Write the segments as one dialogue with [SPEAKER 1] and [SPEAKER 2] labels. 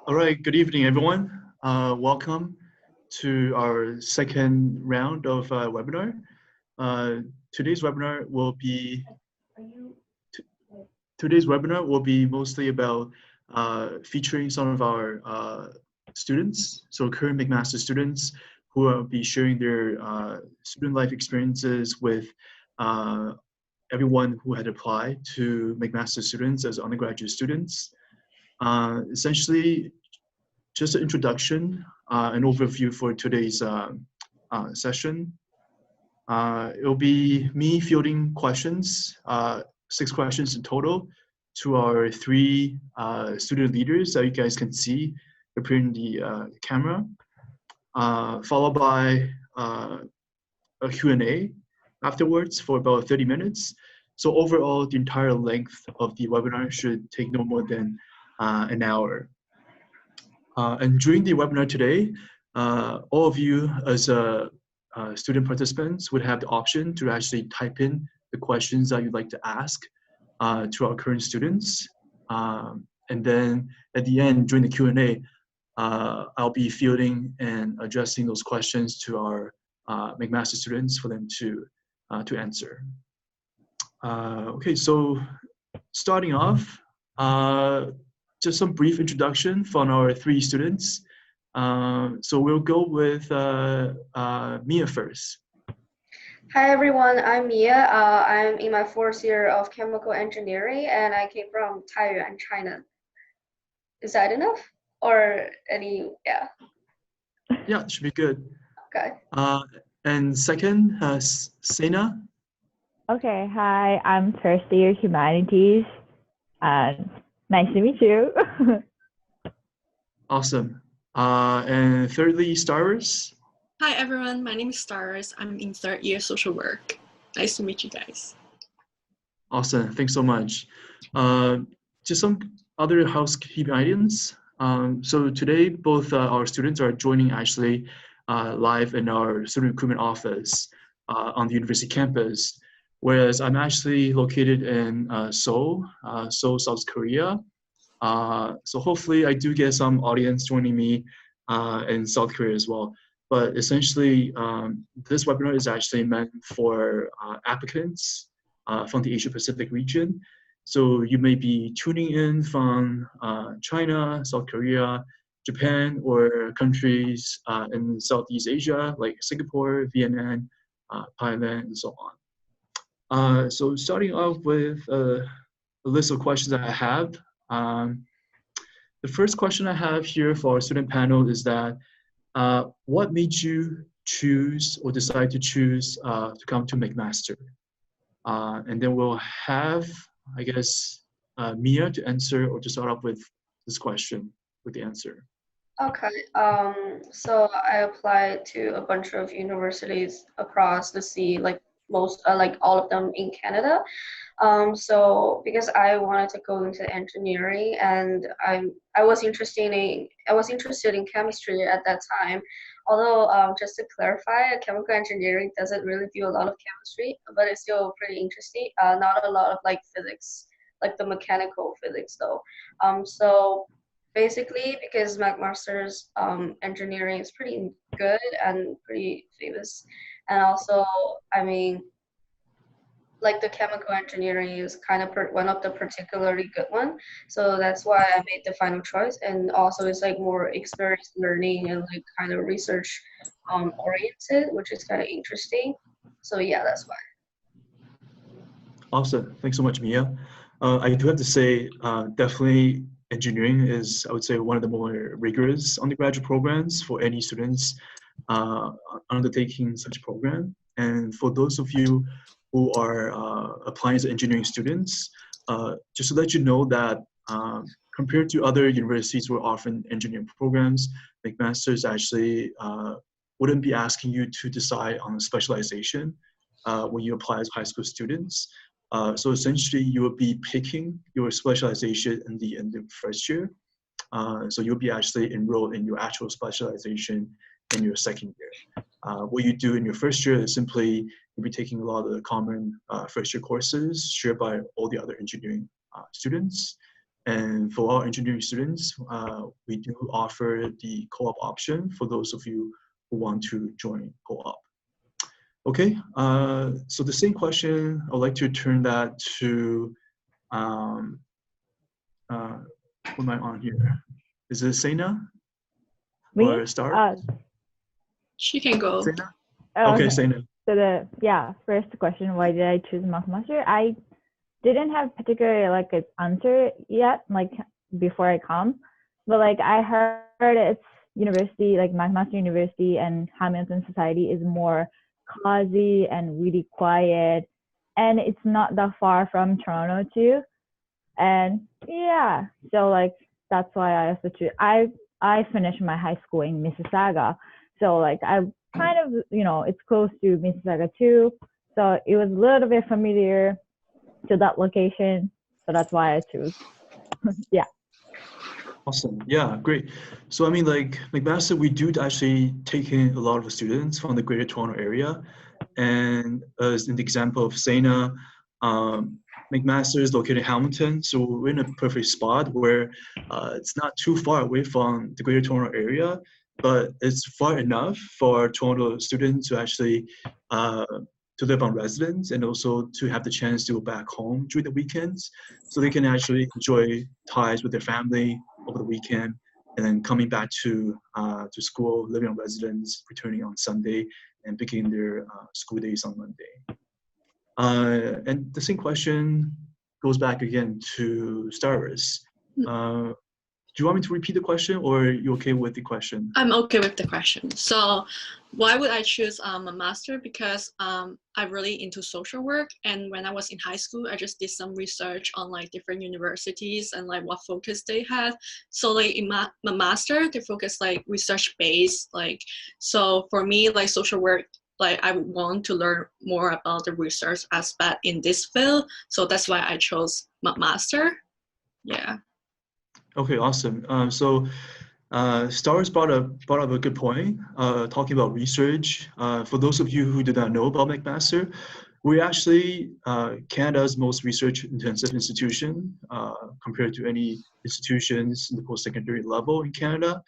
[SPEAKER 1] All right, good evening, everyone. Welcome to our second round of webinar. Uh, today's webinar will be today's webinar will be mostly about featuring some of our students, so current McMaster students who will be sharing their student life experiences with everyone who had applied to McMaster students as undergraduate students. Essentially, just an introduction, an overview for today's session. It'll be me fielding questions, 6 questions in total, to our 3 student leaders that you guys can see appearing in the camera, followed by a Q&A afterwards for about 30 minutes. So overall, the entire length of the webinar should take no more than an hour. And during the webinar today, all of you as student participants would have the option to actually type in the questions that you'd like to ask to our current students. And then at the end, during the Q&A, I'll be fielding and addressing those questions to our McMaster students for them to answer. Okay, so starting off, just some brief introduction from our 3 students. So we'll go with Mia first.
[SPEAKER 2] Hi everyone, I'm Mia. I'm in my 4th year of chemical engineering and I came from Taiyuan, China. Is that enough? Or any, yeah.
[SPEAKER 1] Yeah, it should be good.
[SPEAKER 2] Okay.
[SPEAKER 1] And second, Sena.
[SPEAKER 3] Okay, hi, I'm first year humanities. Nice to meet you.
[SPEAKER 1] Awesome. And thirdly, Stars.
[SPEAKER 4] Hi everyone, my name is Stars. I'm in 3rd year social work. Nice to meet you guys.
[SPEAKER 1] Awesome, thanks so much. Just some other housekeeping items. So today, both our students are joining actually live in our student recruitment office on the university campus, whereas I'm actually located in Seoul, South Korea. So hopefully I do get some audience joining me in South Korea as well. But essentially, this webinar is actually meant for applicants from the Asia Pacific region. So you may be tuning in from China, South Korea, Japan, or countries in Southeast Asia like Singapore, Vietnam, Thailand, and so on. So starting off with a list of questions that I have. The first question I have here for our student panel is that what made you choose or decide to choose to come to McMaster? And then we'll have, I guess, Mia to answer or to start off with this question with the answer.
[SPEAKER 2] Okay, so I applied to a bunch of universities across the sea, like all of them in Canada. So because I wanted to go into engineering and I was interested in chemistry at that time. Although just to clarify, chemical engineering doesn't really do a lot of chemistry, but it's still pretty interesting. Not a lot of like physics, like the mechanical physics though. So basically because McMaster's engineering is pretty good and pretty famous, and also I mean, like the chemical engineering is kind of one of the particularly good one, so that's why I made the final choice. And also it's like more experience learning and like kind of research oriented, which is kind of interesting. So yeah, that's why.
[SPEAKER 1] Awesome, thanks so much, Mia. I do have to say, definitely engineering is, I would say, one of the more rigorous undergraduate programs for any students undertaking such a program. And for those of you who are applying as engineering students, just to let you know that compared to other universities who are offering engineering programs, McMaster's actually wouldn't be asking you to decide on a specialization when you apply as high school students. So essentially, you will be picking your specialization in the end of first year. So you'll be actually enrolled in your actual specialization in your second year. What you do in your first year is simply you'll be taking a lot of the common first year courses shared by all the other engineering students. And for our engineering students, we do offer the co-op option for those of you who want to join co-op. Okay, so the same question, I'd like to turn that to, who am I on here? Is it Sena or Star?
[SPEAKER 4] She can go.
[SPEAKER 1] Sena?
[SPEAKER 3] Oh,
[SPEAKER 1] Okay, Sena.
[SPEAKER 3] So first question, why did I choose McMaster? I didn't have particularly like an answer yet, like before I come, but like I heard it's university, like McMaster University and Hamilton Society is more cozy and really quiet, and it's not that far from Toronto too. And yeah, so like that's why I also choose. I finished my high school in Mississauga, so like I kind of it's close to Mississauga too, so it was a little bit familiar to that location, so that's why I choose. Yeah.
[SPEAKER 1] Awesome. Yeah, great. So I mean, like McMaster, we do actually take in a lot of students from the Greater Toronto area, and as in the example of Sena, McMaster is located in Hamilton, so we're in a perfect spot where it's not too far away from the Greater Toronto area, but it's far enough for Toronto students to actually to live on residence and also to have the chance to go back home during the weekends, so they can actually enjoy ties with their family over the weekend, and then coming back to school, living on residence, returning on Sunday, and beginning their school days on Monday. And the same question goes back again to Starus. Do you want me to repeat the question, or are you okay with the question?
[SPEAKER 4] I'm okay with the question. So why would I choose a master? Because I'm really into social work, and when I was in high school, I just did some research on like different universities and like what focus they had. So like in my master, they focus like research based. Like, so for me, like social work, like I want to learn more about the research aspect in this field. So that's why I chose McMaster. Yeah.
[SPEAKER 1] Okay, awesome. Stars brought up a good point, talking about research. For those of you who do not know about McMaster, we're actually Canada's most research-intensive institution compared to any institutions in the post-secondary level in Canada,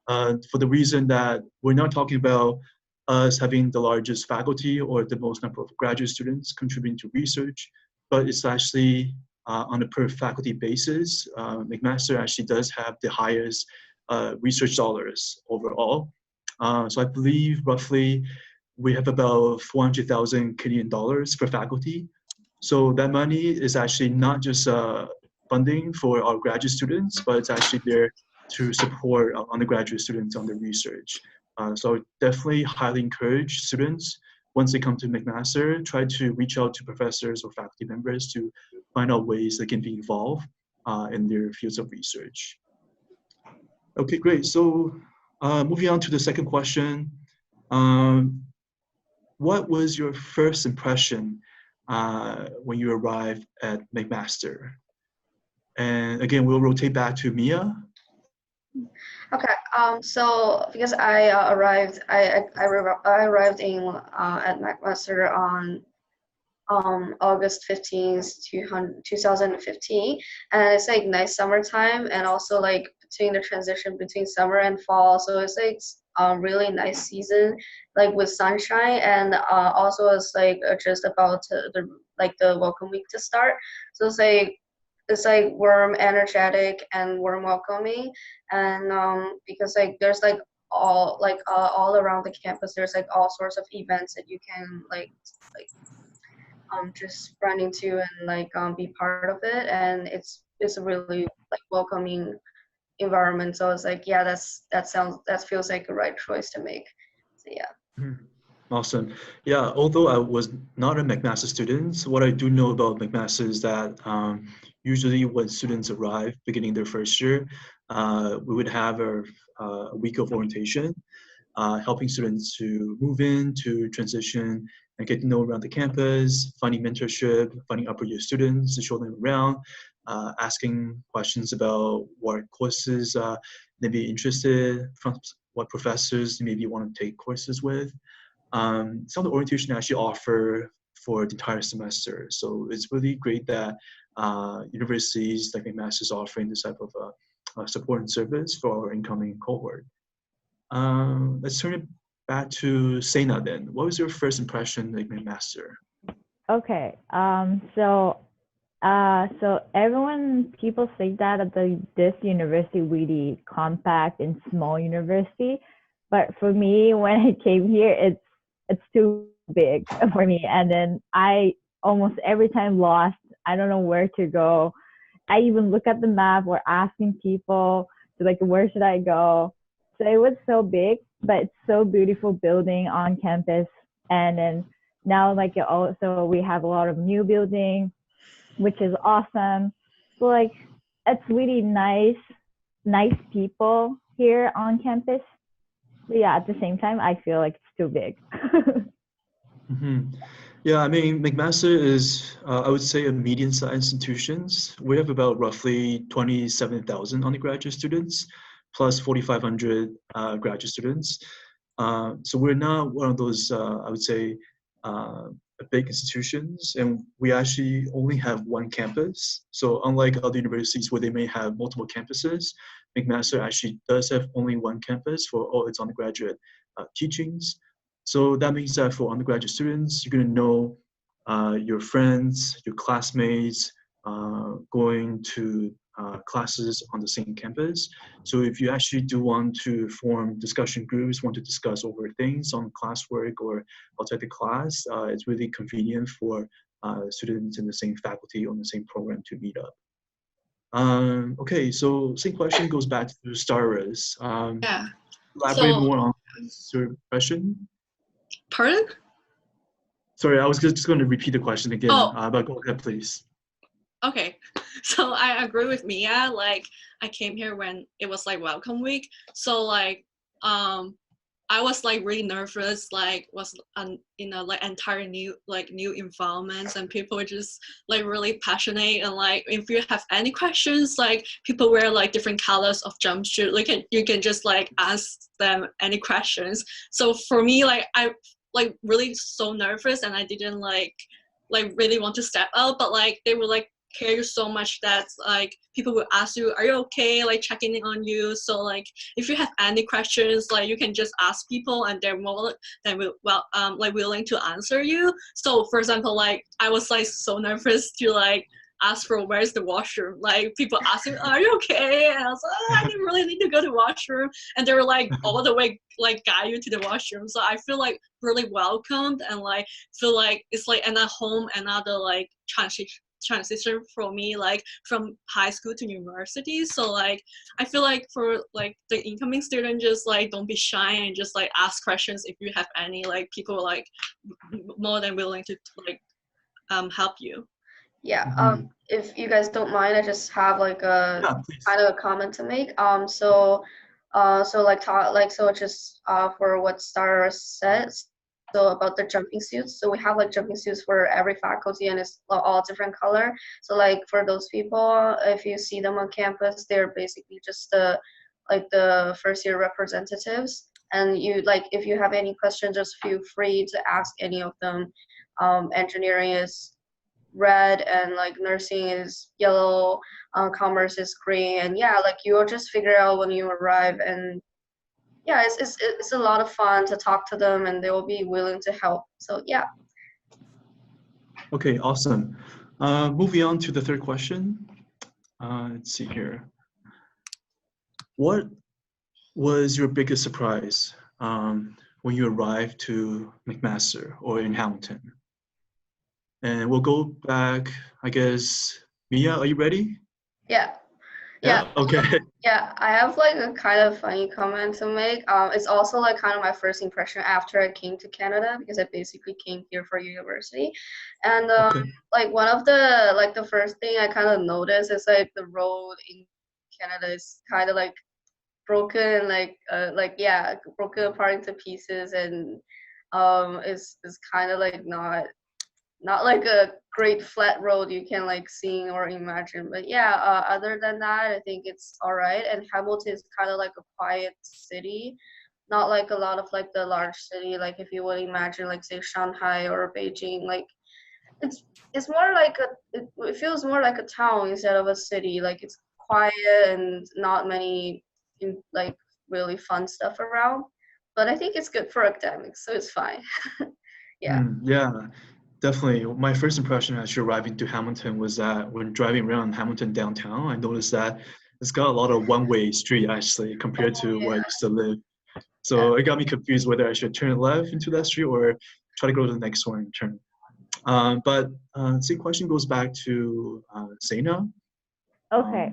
[SPEAKER 1] for the reason that we're not talking about us having the largest faculty or the most number of graduate students contributing to research, but it's actually on a per faculty basis. McMaster actually does have the highest research dollars overall. So I believe roughly we have about 400,000 Canadian dollars for faculty. So that money is actually not just funding for our graduate students, but it's actually there to support our undergraduate students on their research. So I would definitely highly encourage students, once they come to McMaster, try to reach out to professors or faculty members to find out ways they can be involved in their fields of research. Okay, great. So moving on to the second question. What was your first impression when you arrived at McMaster? And again, we'll rotate back to Mia.
[SPEAKER 2] Okay. So because I arrived, I arrived in at McMaster on August 15th, 2015, and it's like nice summertime, and also like between the transition between summer and fall, so it's like a really nice season, like with sunshine, and also it's like just about the welcome week to start, so it's like warm, energetic, and warm welcoming, and because like there's like all around the campus, there's like all sorts of events that you can like just run into and like be part of it, and it's a really like welcoming environment. So it's like, yeah, that feels like a right choice to make. So yeah.
[SPEAKER 1] Awesome. Yeah, although I was not a McMaster student, what I do know about McMaster is that usually when students arrive beginning their first year, we would have a week of orientation, helping students to move in, to transition, and get to know around the campus, finding mentorship, finding upper year students to show them around, asking questions about what courses they may be interested, from what professors they maybe want to take courses with. Some of the orientation actually offer for the entire semester. So it's really great that universities like McMaster's offering this type of support and service for our incoming cohort. Let's turn it back to Sena then. What was your first impression like McMaster?
[SPEAKER 3] Okay. So people say that this university really compact and small university, but for me, when I came here, it's too big for me. And then I almost every time lost. I don't know where to go. I even look at the map or asking people to like, where should I go? So it was so big, but it's so beautiful building on campus. And then now like also we have a lot of new building, which is awesome. So like it's really nice people here on campus. But yeah, at the same time, I feel like it's too big.
[SPEAKER 1] Mm-hmm. Yeah, I mean, McMaster is, I would say, a medium-sized institutions. We have about roughly 27,000 undergraduate students, plus 4,500 graduate students. So we're not one of those, I would say, big institutions, and we actually only have one campus. So unlike other universities where they may have multiple campuses, McMaster actually does have only one campus for all its undergraduate teachings. So that means that for undergraduate students, you're going to know your friends, your classmates, going to classes on the same campus. So if you actually do want to form discussion groups, want to discuss over things on classwork or outside the class, it's really convenient for students in the same faculty on the same program to meet up. Okay, so same question goes back to Staris.
[SPEAKER 4] Yeah.
[SPEAKER 1] Elaborate
[SPEAKER 4] So,
[SPEAKER 1] more on your question.
[SPEAKER 4] pardon?
[SPEAKER 1] Sorry, I was just going to repeat the question again, but go ahead, please.
[SPEAKER 4] Okay, so I agree with Mia. Like, I came here when it was like welcome week. So like, I was like really nervous. Like, was in a like entire new environments, and people were just like really passionate. And like, if you have any questions, like people wear like different colors of jumpsuit. Like, you can just like ask them any questions. So for me, like I like really so nervous, and I didn't like really want to step out, but like they were like care so much that like people will ask you, are you okay, like checking in on you. So like if you have any questions, like you can just ask people, and they're more than like willing to answer you. So for example, like I was like so nervous to like ask for where's the washroom. Like people asking, are you okay? And I was like, oh, I didn't really need to go to the washroom. And they were like all the way like guide you to the washroom. So I feel like really welcomed, and like feel like it's like at home, another like transition for me, like from high school to university. So like I feel like for like the incoming student, just like don't be shy and just like ask questions if you have any. Like people like more than willing to like help you.
[SPEAKER 2] Yeah. If you guys don't mind, I just have like a kind of a comment to make. So just for what Star says. So about the jumping suits. So we have like jumping suits for every faculty, and it's all different color. So like for those people, if you see them on campus, they're basically just the first year representatives. And you like if you have any questions, just feel free to ask any of them. Engineering is red, and like nursing is yellow, commerce is green, and yeah, like you'll just figure out when you arrive. And yeah, it's a lot of fun to talk to them, and they will be willing to help. So yeah.
[SPEAKER 1] Okay, awesome. Moving on to the third question. Let's see here. What was your biggest surprise when you arrived to McMaster or in Hamilton? And we'll go back, I guess. Mia, are you ready?
[SPEAKER 2] Yeah. Yeah.
[SPEAKER 1] Okay.
[SPEAKER 2] Yeah, I have like a kind of funny comment to make. It's also like kind of my first impression after I came to Canada, because I basically came here for university. And like one of the first thing I kind of noticed is like the road in Canada is kind of like broken, broken apart into pieces, and is kind of like not like a great flat road you can like see or imagine. But yeah, other than that, I think it's all right. And Hamilton is kind of like a quiet city, not like a lot of like the large city, like if you would imagine like say Shanghai or Beijing. Like it's more like it feels more like a town instead of a city. Like it's quiet and not many like really fun stuff around. But I think it's good for academics, so it's fine. Yeah.
[SPEAKER 1] Yeah, definitely. My first impression actually arriving to Hamilton was that when driving around Hamilton downtown, I noticed that it's got a lot of one-way street actually compared
[SPEAKER 2] Oh
[SPEAKER 1] to where I
[SPEAKER 2] yeah.
[SPEAKER 1] used to live.
[SPEAKER 2] Yeah.
[SPEAKER 1] So it got me confused whether I should turn left into that street or try to go to the next one and turn. But same question goes back to Zaina.
[SPEAKER 3] Okay.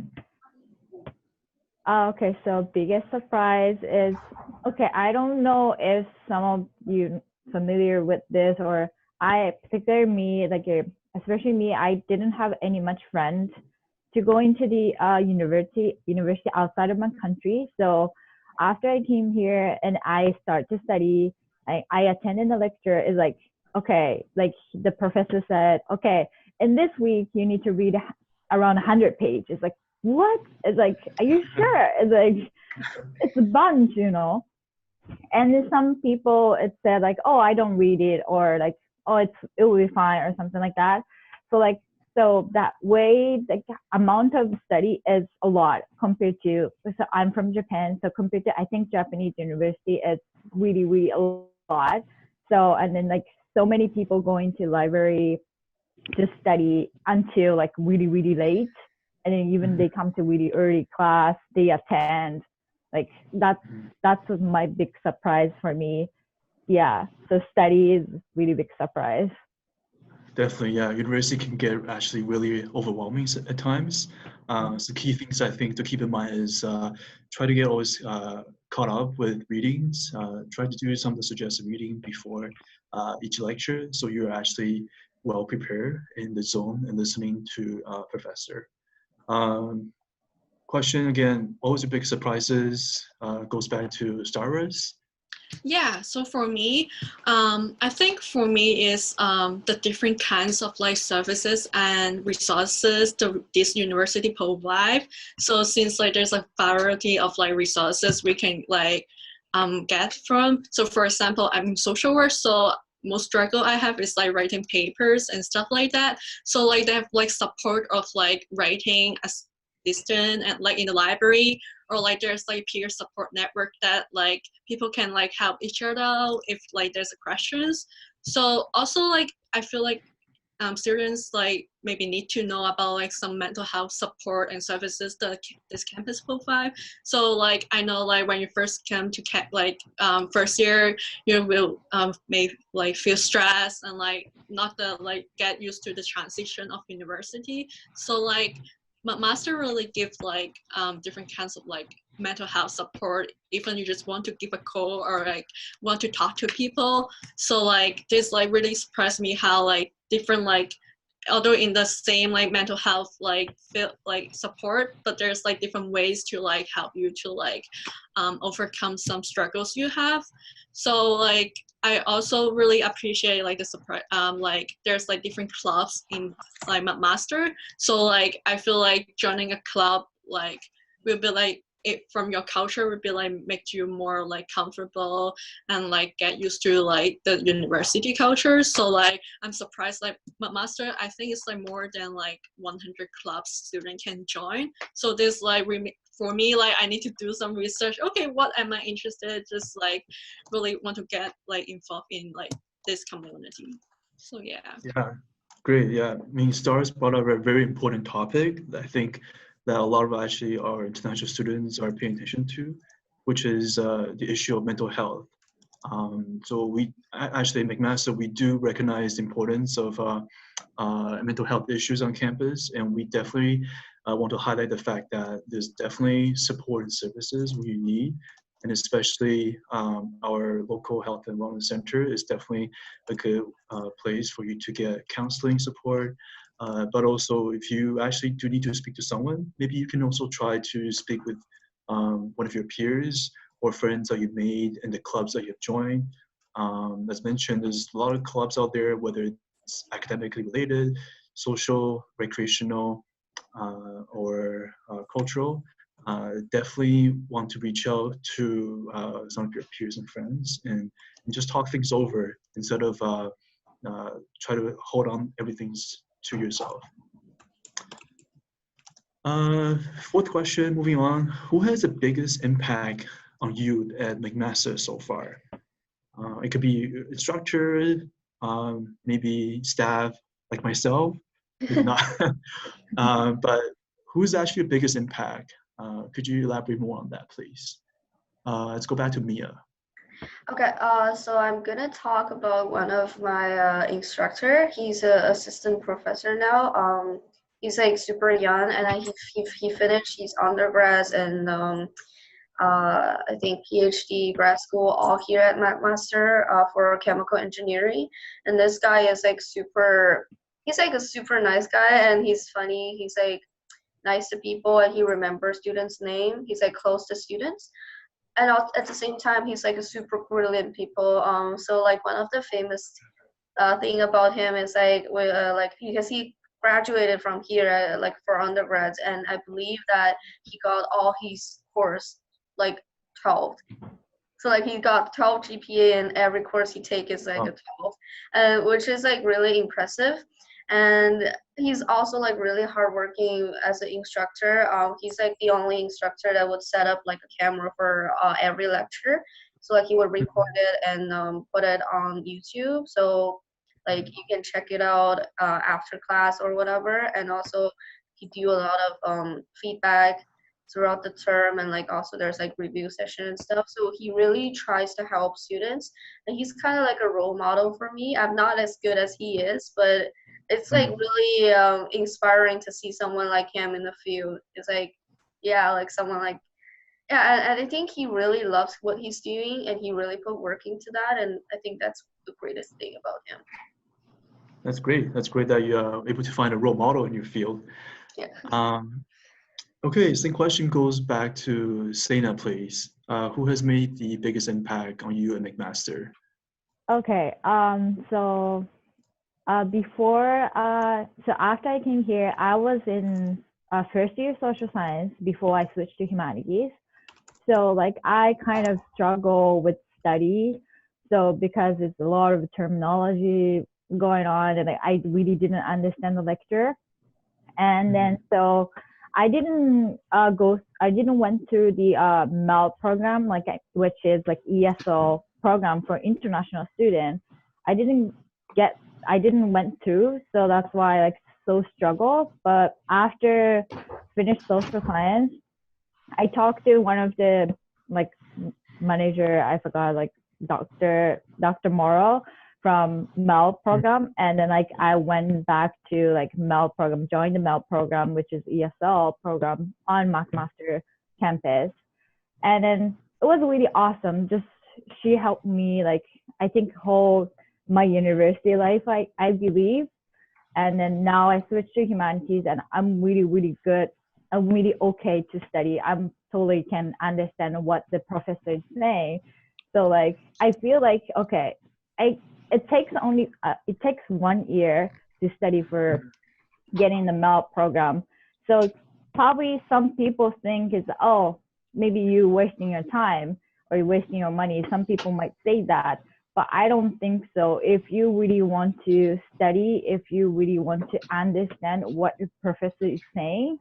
[SPEAKER 3] Okay, so biggest surprise is, okay, I don't know if some of you familiar with this, or I, particularly me, like especially me, I didn't have any much friends to go into the university outside of my country. So after I came here and I start to study, I attended the lecture. Is like, okay, like the professor said, okay, in this week you need to read around 100 pages. Like, what? It's like, are you sure? It's like, it's a bunch, you know. And then some people, it said like, oh, I don't read it, or like, oh, it will be fine, or something like that. So like, so that way the amount of study is a lot compared to, so I'm from Japan, so compared to, I think Japanese university is really, really a lot. So, and then like so many people going to library to study until like really, really late. And then even they come to really early class, they attend. Like that's my big surprise for me. Yeah. So study is really big surprise.
[SPEAKER 1] Definitely, yeah. University can get actually really overwhelming at times. So key things I think to keep in mind is try to get always caught up with readings. Try to do some of the suggested reading before each lecture, so you're actually well prepared in the zone and listening to professor. Um, Question again: what was your big surprises? Goes back to Star Wars.
[SPEAKER 4] Yeah, so for me, I think for me is the different kinds of like services and resources this university provide. So since like there's a variety of like resources we can like get from. So for example, I'm in social work, so most struggle I have is like writing papers and stuff like that. So like they have like support of like writing assistant and like in the library, or like there's like peer support network that like people can like help each other out if like there's a questions. So also like I feel like students like maybe need to know about like some mental health support and services that this campus provide. So like I know like when you first come to first year, you will may like feel stressed and like not the like get used to the transition of university. So like McMaster really gives like different kinds of like mental health support, even you just want to give a call or like want to talk to people. So like this like really surprised me how like different like although in the same like mental health like feel like support, but there's like different ways to like help you to like overcome some struggles you have. So like I also really appreciate like the support like there's like different clubs in like McMaster. So like I feel like joining a club like will be like it from your culture would be like make you more like comfortable and like get used to like the university culture. So like I'm surprised like McMaster I think it's like more than like 100 clubs student can join. So this like for me like I need to do some research. Okay, what am I interested? Just like really want to get like involved in like this community. So yeah.
[SPEAKER 1] Yeah, great. Yeah, I mean, stars brought up a very important topic that I think that a lot of actually our international students are paying attention to, which is the issue of mental health. So we actually at McMaster, we do recognize the importance of mental health issues on campus, and we definitely want to highlight the fact that there's definitely support and services we need, and especially our local health and wellness center is definitely a good place for you to get counseling support. But also, if you actually do need to speak to someone, maybe you can also try to speak with one of your peers or friends that you've made in the clubs that you've joined. As mentioned, there's a lot of clubs out there, whether it's academically related, social, recreational, or cultural. Definitely want to reach out to some of your peers and friends and just talk things over instead of try to hold on everything to yourself. Fourth question, moving on. Who has the biggest impact on you at McMaster so far? It could be instructor, maybe staff like myself, maybe not. But who's actually the biggest impact? Could you elaborate more on that, please? Let's go back to Mia.
[SPEAKER 2] Okay, so I'm gonna talk about one of my instructor. He's an assistant professor now. He's like super young, and he finished his undergrad and I think PhD grad school all here at McMaster for chemical engineering. And this guy is like he's like a super nice guy, and he's funny. He's like nice to people, and he remembers students' name. He's like close to students. And at the same time, he's like a super brilliant people. So like one of the famous thing about him is like because he graduated from here like for undergrads, and I believe that he got all his course like 12. So like he got 12 GPA, and every course he take is like a 12, which is like really impressive. And he's also like really hardworking as an instructor. He's like the only instructor that would set up like a camera for every lecture. So like he would record it and put it on YouTube. So like you can check it out after class or whatever. And also he do a lot of feedback throughout the term, and like also there's like review session and stuff. So he really tries to help students, and he's kind of like a role model for me. I'm not as good as he is, but it's like really inspiring to see someone like him in the field. It's like, yeah, like someone like, yeah, and I think he really loves what he's doing, and he really put work into that, and I think that's the greatest thing about him.
[SPEAKER 1] That's great. That's great that you are able to find a role model in your field.
[SPEAKER 2] Yeah.
[SPEAKER 1] Okay, same question goes back to Sena, please. Who has made the biggest impact on you at McMaster?
[SPEAKER 3] Okay, so so after I came here, I was in first year social science before I switched to humanities. So like I kind of struggle with study. So because it's a lot of terminology going on, and I really didn't understand the lecture. And then so I didn't went through the MEL program, which is like ESL program for international students. I didn't went through, so that's why I so struggle. But after finished social science, I talked to one of the like manager, I forgot, like Dr. Morrow from MEL program, and then like I went back to like MEL program, joined the MEL program, which is ESL program on McMaster campus, and then it was really awesome. Just she helped me, like I think whole my university life, I believe. And then now I switched to humanities, and I'm really good. I'm really okay to study. I'm totally can understand what the professor is saying. So like I feel like okay, it takes 1 year to study for getting the MEL program. So probably some people think it's, oh, maybe you're wasting your time or you're wasting your money. Some people might say that, but I don't think so. If you really want to study, if you really want to understand what the professor is saying,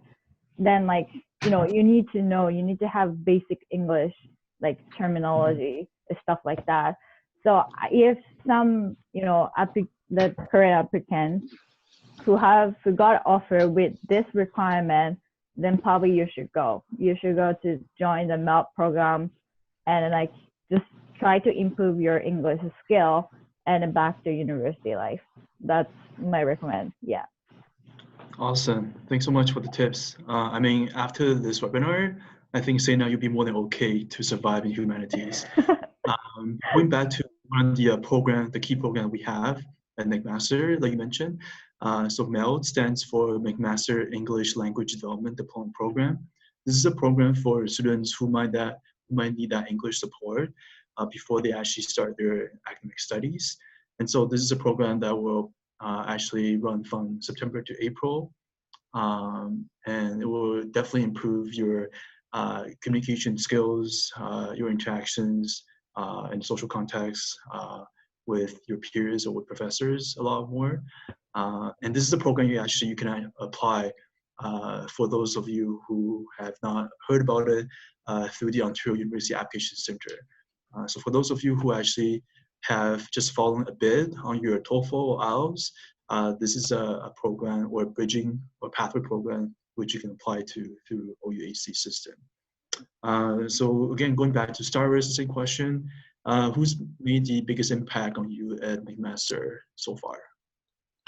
[SPEAKER 3] then like, you need to have basic English, like terminology and stuff like that. So if some, the current applicants who got offer with this requirement, then probably you should go. You should go to join the MELT program and like just try to improve your English skill and back to university life. That's my recommend. Yeah.
[SPEAKER 1] Awesome. Thanks so much for the tips. I mean, after this webinar, I think Sena, you'll be more than okay to survive in humanities. Going back to one of the key program we have at McMaster, like you mentioned. So MELD stands for McMaster English Language Development Diploma Program. This is a program for students who might need that English support before they actually start their academic studies. And so this is a program that will actually run from September to April. And it will definitely improve your communication skills, your interactions, and social contacts with your peers or with professors a lot more. And this is a program you can apply for those of you who have not heard about it through the Ontario University Application Center. So for those of you who actually have just fallen a bit on your TOEFL or IELTS, this is a program or a bridging or pathway program which you can apply to through OUAC system. So again, going back to Star's same question, who's made the biggest impact on you at McMaster so far?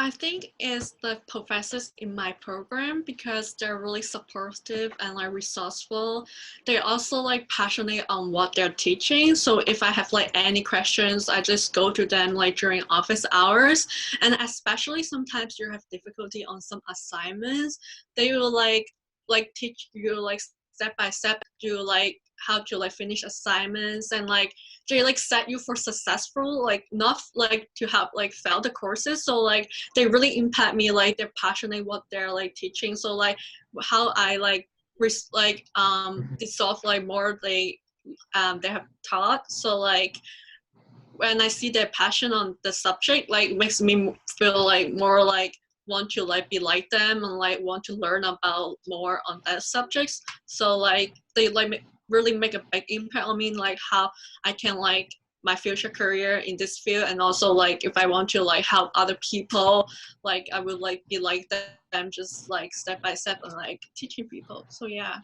[SPEAKER 4] I think it's the professors in my program because they're really supportive and like resourceful. They're also like passionate on what they're teaching. So if I have like any questions, I just go to them like during office hours. And especially sometimes you have difficulty on some assignments, they will like teach you like step by step to like how to like finish assignments, and like they like set you for successful, like not like to have like fail the courses. So like they really impact me, like they're passionate what they're like teaching. So like how I like dissolve like more they have taught. So like when I see their passion on the subject, like makes me feel like more like want to like be like them and like want to learn about more on that subjects. So like they like really make a big impact on me, like how I can like my future career in this field, and also like if I want to like help other people, like I would like be like them, just like step by step and like teaching people. So yeah.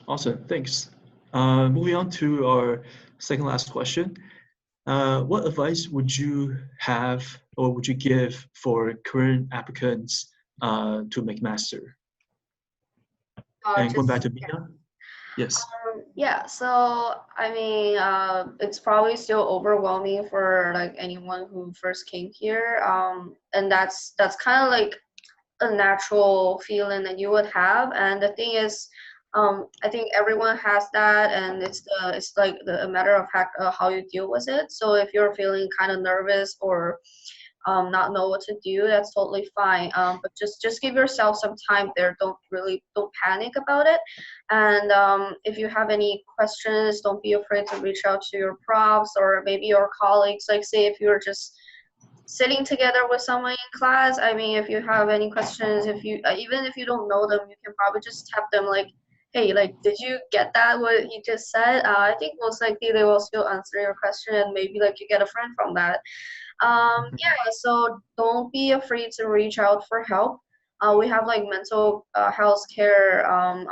[SPEAKER 1] Awesome, thanks. Moving on to our second last question. What advice would you have or would you give for current applicants to McMaster? And going back to Mina? Yes.
[SPEAKER 2] Yeah, so I mean, it's probably still overwhelming for like anyone who first came here, and that's kind of like a natural feeling that you would have. And the thing is, I think everyone has that, and it's like a matter of fact how you deal with it. So if you're feeling kind of nervous or not know what to do, that's totally fine. But just give yourself some time there. Don't panic about it. And if you have any questions, don't be afraid to reach out to your profs or maybe your colleagues. Like say if you're just sitting together with someone in class, I mean, if you have any questions, if you even if you don't know them, you can probably just tap them like, hey, like, did you get that what he just said? I think most likely they will still answer your question, and maybe like you get a friend from that. Yeah, so don't be afraid to reach out for help. We have like mental health care on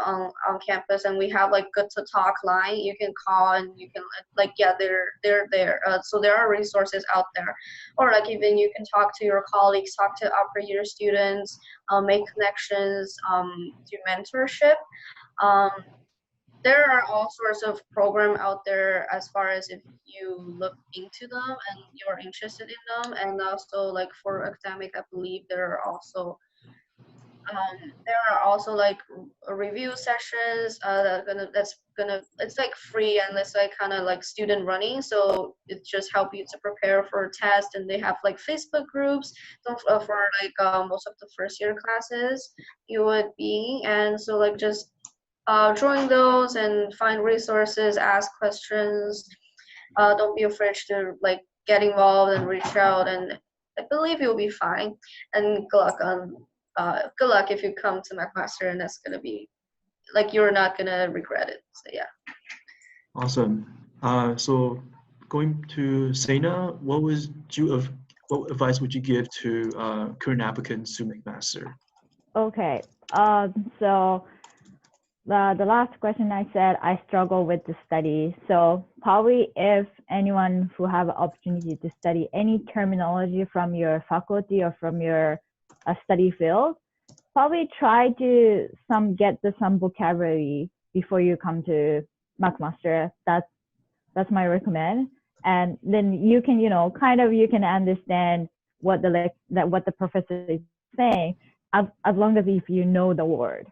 [SPEAKER 2] campus, and we have like good to talk line. You can call and you can like, yeah, they're there. So there are resources out there, or like even you can talk to your colleagues, talk to upper year students, make connections, do mentorship. Um, there are all sorts of program out there as far as if you look into them and you're interested in them. And also like for academic, I believe there are also like review sessions it's like free, and it's like kind of like student running, so it just help you to prepare for a test. And they have like Facebook groups for like most of the first year classes you would be. And so like just join those and find resources, ask questions. Don't be afraid to like get involved and reach out, and I believe you'll be fine. And good luck if you come to McMaster, and that's gonna be like you're not gonna regret it. So yeah.
[SPEAKER 1] Awesome. So going to Sena, what advice would you give to current applicants to McMaster?
[SPEAKER 3] Okay. So the last question I said, I struggle with the study. So probably if anyone who have an opportunity to study any terminology from your faculty or from your study field, probably try to get some vocabulary before you come to McMaster. That's my recommend. And then you can, you can understand what the professor is saying as long as if you know the word.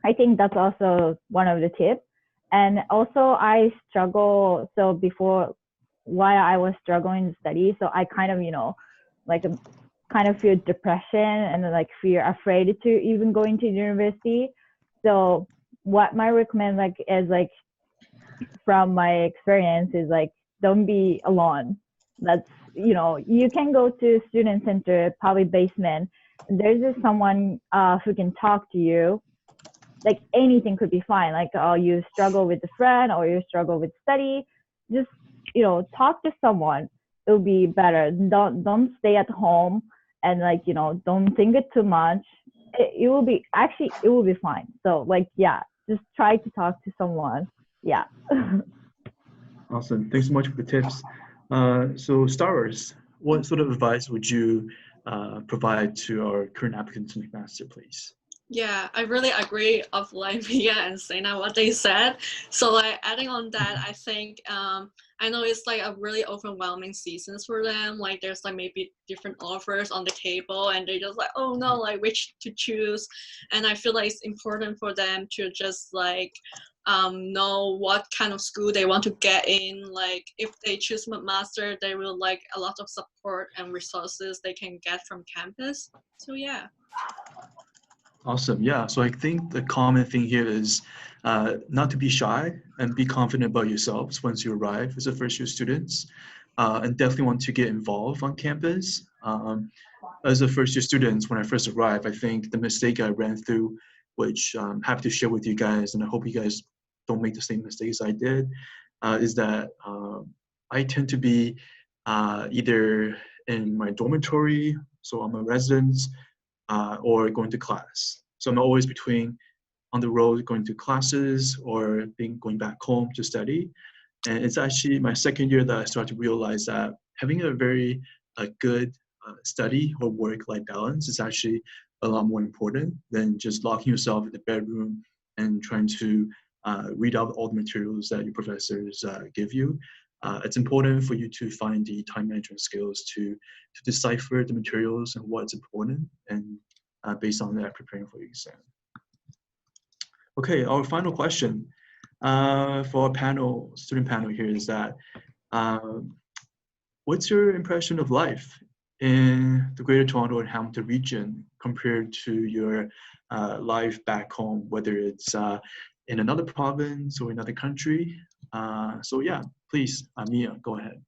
[SPEAKER 3] I think that's also one of the tips. And also I struggle, so before why I was struggling to study, so I kind of, kind of feel depression and like fear afraid to even going to university. So what my recommend is from my experience is don't be alone. That's, you can go to student center, probably basement. There's just someone who can talk to you. Like anything could be fine. Like, oh, you struggle with a friend or you struggle with study, just, talk to someone. It'll be better. Don't stay at home and like, don't think it too much. It will be, actually, it will be fine. So like, yeah, just try to talk to someone. Yeah.
[SPEAKER 1] Awesome. Thanks so much for the tips. So Star Wars, what sort of advice would you provide to our current applicants to McMaster, please?
[SPEAKER 4] Yeah, I really agree of like Mia and Sena what they said. So like adding on that, I think I know it's like a really overwhelming seasons for them. Like there's like maybe different offers on the table and they just like, oh no, like which to choose. And I feel like it's important for them to just like know what kind of school they want to get in. Like if they choose McMaster, they will like a lot of support and resources they can get from campus. So yeah.
[SPEAKER 1] Awesome. Yeah. So I think the common thing here is not to be shy and be confident about yourselves once you arrive as a first year students, and definitely want to get involved on campus. As a first year student, when I first arrived, I think the mistake I ran through, which I'm happy to share with you guys, and I hope you guys don't make the same mistakes I did, is that I tend to be either in my dormitory, so I'm a resident, or going to class. So I'm always between on the road going to classes or going back home to study. And it's actually my second year that I started to realize that having a very good study or work-life balance is actually a lot more important than just locking yourself in the bedroom and trying to read out all the materials that your professors give you. It's important for you to find the time management skills to decipher the materials and what's important, and based on that, preparing for your exam. Okay, our final question for our panel, student panel here is that, what's your impression of life in the Greater Toronto and Hamilton region compared to your life back home, whether it's in another province or another country? So yeah, please, Mia, go ahead.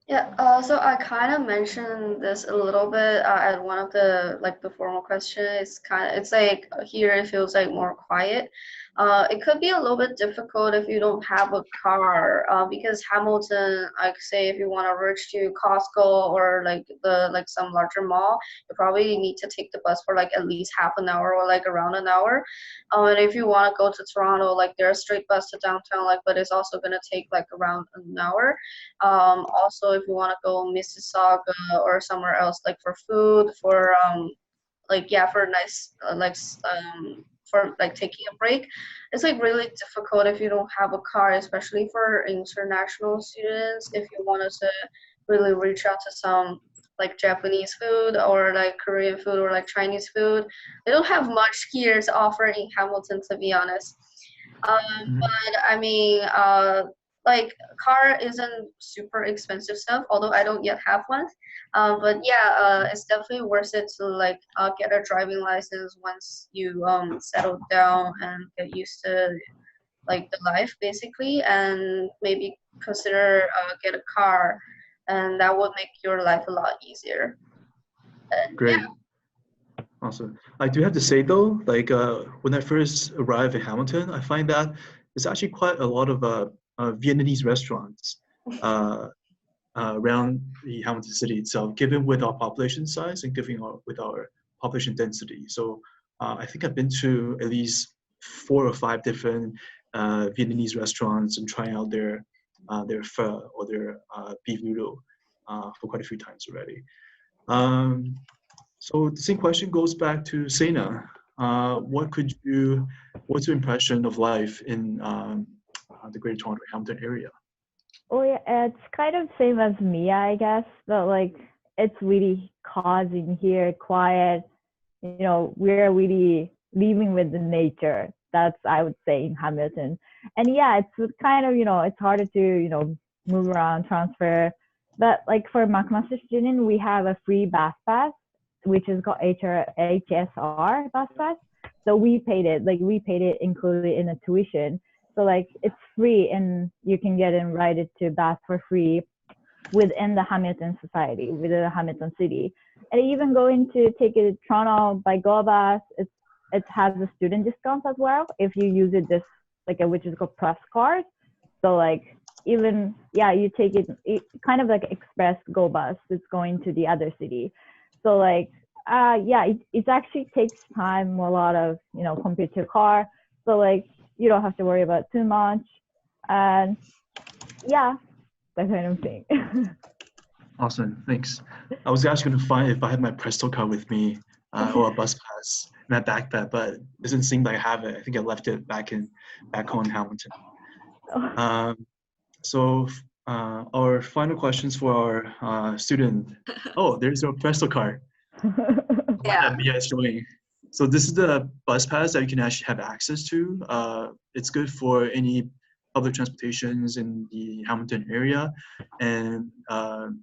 [SPEAKER 2] Yeah, so I kind of mentioned this a little bit at one of the formal questions. It's like here it feels like more quiet. It could be a little bit difficult if you don't have a car, because Hamilton, like say if you want to reach to Costco or like some larger mall, you probably need to take the bus for like at least half an hour or like around an hour. And if you want to go to Toronto, like there's a straight bus to downtown, like but it's also gonna take like around an hour. Also, if you want to go Mississauga or somewhere else, like for food, for for nice for like taking a break, it's like really difficult if you don't have a car, especially for international students. If you wanted to really reach out to some like Japanese food or like Korean food or like Chinese food, they don't have much here to offer in Hamilton, to be honest. But I mean, like car isn't super expensive stuff, although I don't yet have one. But yeah, it's definitely worth it to like get a driving license once you settle down and get used to like the life basically, and maybe consider get a car, and that would make your life a lot easier. And
[SPEAKER 1] Great.
[SPEAKER 2] yeah.
[SPEAKER 1] Awesome. I do have to say though, like when I first arrived in Hamilton, I find that there's actually quite a lot of Vietnamese restaurants around the Hamilton city itself, given with our population size and with our population density. So I think I've been to at least 4 or 5 different Vietnamese restaurants and trying out their pho or their beef noodle for quite a few times already. So the same question goes back to Sena. What's your impression of life in the Greater Toronto Hamilton area?
[SPEAKER 3] Oh yeah, it's kind of same as me, I guess, but like it's really cozy here, quiet. We're really living with the nature. That's, I would say, in Hamilton. And yeah, it's kind of, it's harder to, move around, transfer. But like for McMaster student, we have a free bus pass, which is called HSR bus pass. So we paid it included in the tuition. So like it's free and you can get invited to bus for free. within the Hamilton society, within the Hamilton city. And even going to take it to Toronto by Go Bus, it has a student discount as well if you use it like which is called press card. So like even you take it kind of like express Go Bus. It's going to the other city. So like it actually takes time a lot of compared to car. So like you don't have to worry about too much, and that kind of thing.
[SPEAKER 1] Awesome, thanks. I was actually going to find if I had my Presto card with me or a bus pass in my backpack, but it doesn't seem like I have it. I think I left it back home in Hamilton. So our final questions for our student. Oh, there's your Presto card.
[SPEAKER 2] Yeah.
[SPEAKER 1] Mia is showing. So this is the bus pass that you can actually have access to. It's good for any public transportations in the Hamilton area, and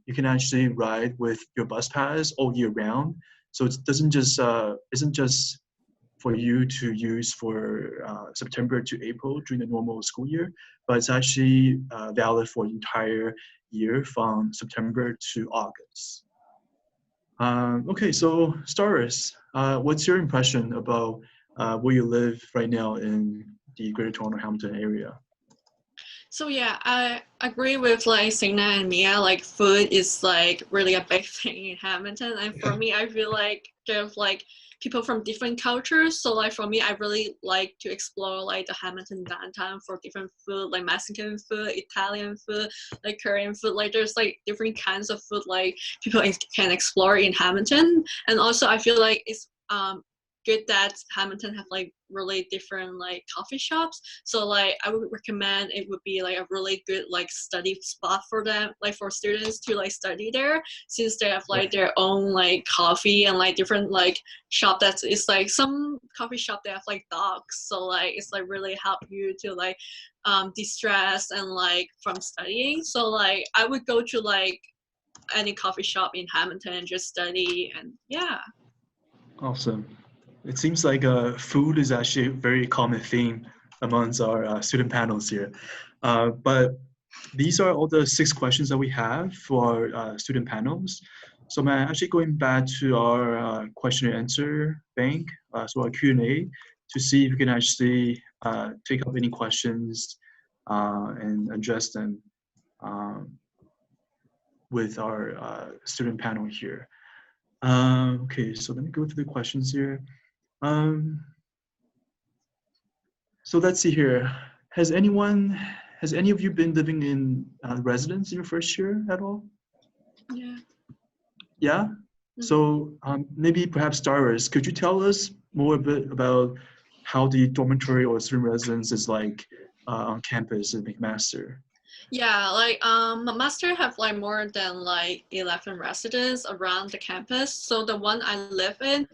[SPEAKER 1] you can actually ride with your bus pass all year round. So it isn't just for you to use for September to April during the normal school year, but it's actually valid for the entire year from September to August. Okay, so Staris, what's your impression about where you live right now in the Greater Toronto Hamilton area?
[SPEAKER 4] So yeah, I agree with like Signa and Mia. Like food is like really a big thing in Hamilton, and for me, I feel like there's like people from different cultures. So like for me, I really like to explore like the Hamilton downtown for different food, like Mexican food, Italian food, like Korean food. Like there's like different kinds of food like people can explore in Hamilton, and also I feel like it's good that Hamilton have like really different like coffee shops. So like I would recommend it would be like a really good like study spot for them, like for students to like study there, since they have like their own like coffee and like different like shop that's it's like some coffee shop they have like dogs. So like it's like really help you to like de-stress and like from studying. So like I would go to like any coffee shop in Hamilton and just study and yeah.
[SPEAKER 1] Awesome. It seems like food is actually a very common theme amongst our student panels here. But these are all the 6 questions that we have for our student panels. So I'm actually going back to our question and answer bank, so our Q&A, to see if we can actually take up any questions and address them with our student panel here. Okay, so let me go through the questions here. So let's see here. Has any of you been living in residence in your first year at all?
[SPEAKER 4] Yeah.
[SPEAKER 1] Yeah?
[SPEAKER 4] Mm-hmm.
[SPEAKER 1] So maybe perhaps Staris, could you tell us more a bit about how the dormitory or student residence is like on campus at McMaster?
[SPEAKER 4] Yeah, like McMaster have like more than like 11 residents around the campus. So the one I live in,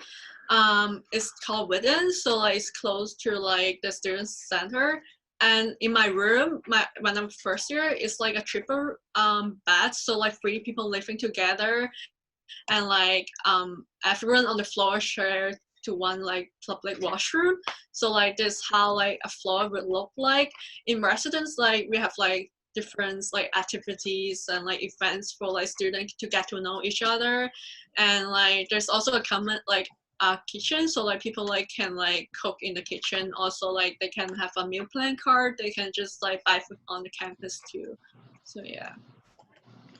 [SPEAKER 4] it's called Witten, so like it's close to like the student center. And in my room, when I'm first year, it's like a triple bed, so like 3 people living together, and like everyone on the floor share to one like public washroom. So like this how like a floor would look like. In residence, like we have like different like activities and like events for like students to get to know each other, and like there's also a common like kitchen, so like people like can like cook in the kitchen. Also like they can have a meal plan card, they can just like buy food on the campus too. So yeah.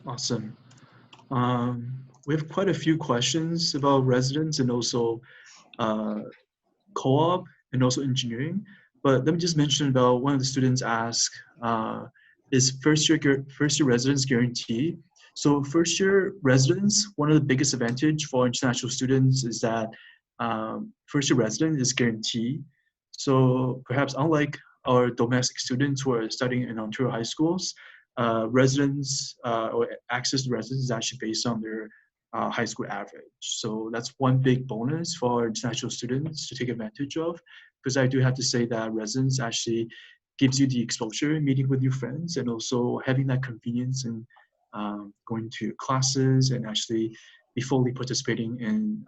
[SPEAKER 1] Awesome. We have quite a few questions about residents and also co-op and also engineering, but let me just mention about one of the students asked, is first year residence guaranteed? So first year residence, one of the biggest advantage for international students is that first year residence is guaranteed. So perhaps unlike our domestic students who are studying in Ontario high schools, residence or access to residence is actually based on their high school average. So that's one big bonus for international students to take advantage of, because I do have to say that residence actually gives you the exposure, meeting with your friends, and also having that convenience in going to classes and actually be fully participating in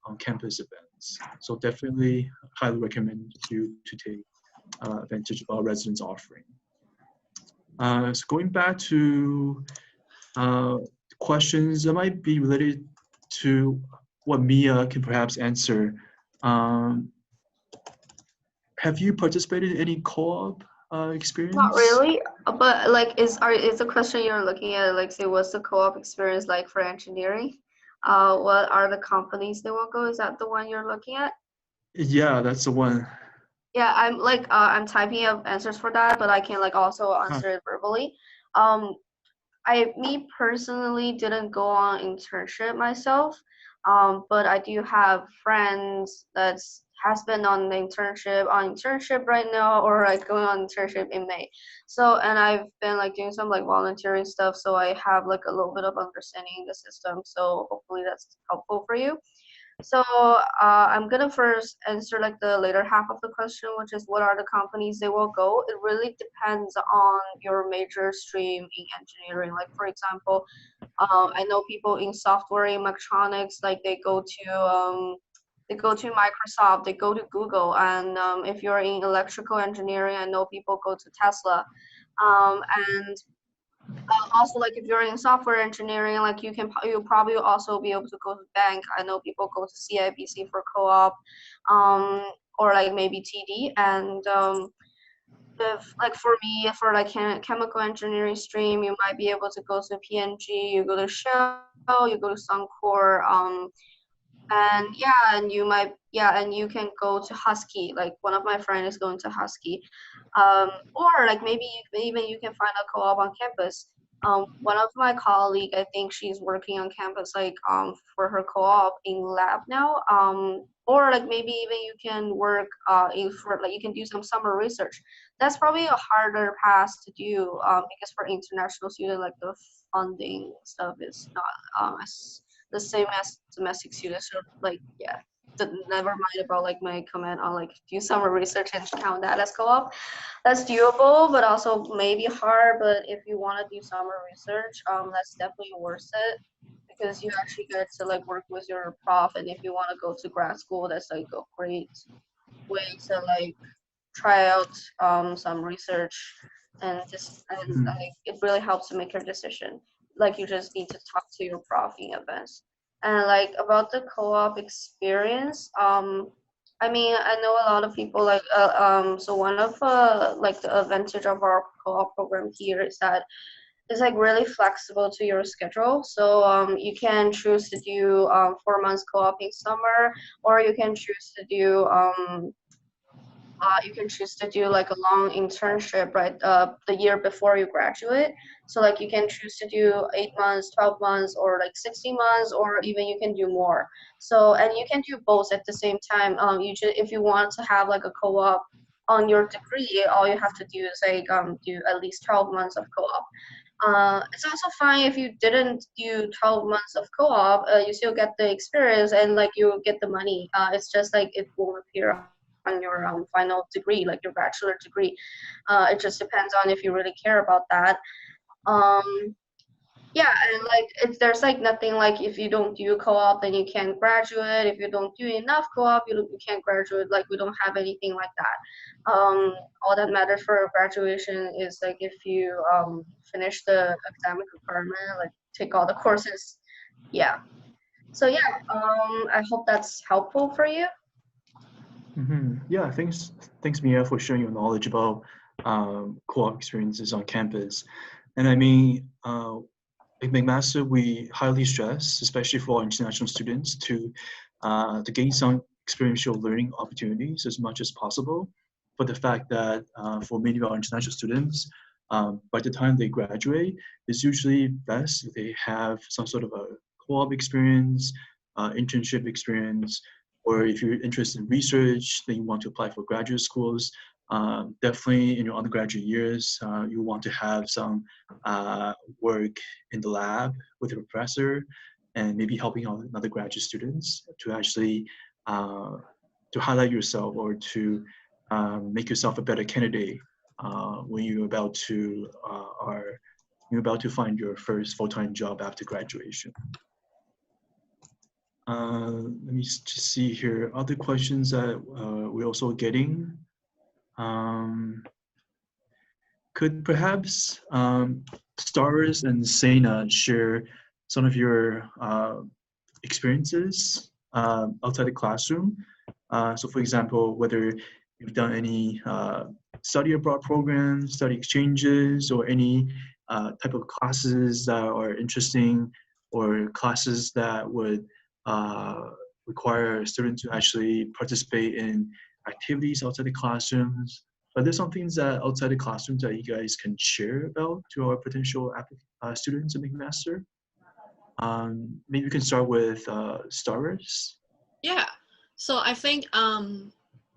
[SPEAKER 1] on-campus events. So definitely highly recommend you to take advantage of our residence offering. So going back to uh, questions that might be related to what Mia can perhaps answer. Um, have you participated in any co-op
[SPEAKER 2] Not
[SPEAKER 1] experience?
[SPEAKER 2] really, but like is the question you're looking at, like, say, what's the co-op experience like for engineering? What are the companies they will go? Is that the one you're looking at?
[SPEAKER 1] Yeah, that's the one.
[SPEAKER 2] Yeah, I'm like I'm typing up answers for that, but I can like also
[SPEAKER 1] Huh.
[SPEAKER 2] answer it verbally. Um, me personally didn't go on internship myself, but I do have friends that's has been on internship right now, or like going on internship in May. So, and I've been like doing some like volunteering stuff, so I have like a little bit of understanding in the system. So hopefully that's helpful for you. So I'm gonna first answer like the later half of the question, which is what are the companies they will go? It really depends on your major stream in engineering. Like for example, I know people in software and electronics, like they go to Microsoft, they go to Google, and if you're in electrical engineering, I know people go to Tesla, and also like if you're in software engineering, like you'll probably also be able to go to bank. I know people go to CIBC for co-op, or like maybe TD. And if like for me, for like chemical engineering stream, you might be able to go to PNG, you go to Shell, you go to Suncor, and yeah, and and you can go to Husky. Like one of my friends is going to Husky, or like maybe even you can find a co-op on campus. One of my colleague, I think she's working on campus like for her co-op in lab now. Or like maybe even you can work in for like you can do some summer research. That's probably a harder path to do because for international student like the funding stuff is not as the same as domestic students. So like yeah, never mind about like my comment on like do summer research and count that as co-op. That's doable, but also maybe hard. But if you want to do summer research, that's definitely worth it because you actually get to like work with your prof. And if you want to go to grad school, that's like a great way to like try out some research and just and
[SPEAKER 1] Mhm.
[SPEAKER 2] like it really helps to make your decision. Like you just need to talk to your prof in advance. And like about the co-op experience, I mean I know a lot of people like so one of like the advantage of our co-op program here is that it's like really flexible to your schedule. So you can choose to do 4 months co-op in summer, or you can choose to do like a long internship, right? The year before you graduate. So like you can choose to do 8 months, 12 months, or like 16 months, or even you can do more. So and you can do both at the same time. If you want to have like a co-op on your degree, all you have to do is like do at least 12 months of co-op. It's also fine if you didn't do 12 months of co-op, you still get the experience and like you get the money. It's just like it won't appear on your final degree, like your bachelor degree. It just depends on if you really care about that. Um, yeah, and like there's like nothing like if you don't do co-op then you can't graduate. If you don't do enough co-op, you can't graduate. Like we don't have anything like that. All that matters for graduation is like if you finish the academic requirement, like take all the courses. Yeah. So yeah, I hope that's helpful for you.
[SPEAKER 1] Yeah, thanks, Mia, for sharing your knowledge about co-op experiences on campus. And I mean, at McMaster, we highly stress, especially for our international students, to gain some experiential learning opportunities as much as possible. For the fact that for many of our international students, by the time they graduate, it's usually best if they have some sort of a co-op experience, internship experience, or if you're interested in research, then you want to apply for graduate schools. Definitely in your undergraduate years, you want to have some work in the lab with a professor and maybe helping out other graduate students to actually to highlight yourself or to make yourself a better candidate when you're about to find your first full-time job after graduation. Let me just see here. Other questions that we're also getting. could perhaps Stars and Sena share some of your experiences outside the classroom? So for example, whether you've done any study abroad programs, study exchanges, or any type of classes that are interesting, or classes that would require students to actually participate in activities outside the classrooms. Are there some things that outside the classrooms that you guys can share about to our potential students in McMaster? Maybe we can start with Stars.
[SPEAKER 4] Yeah. So I think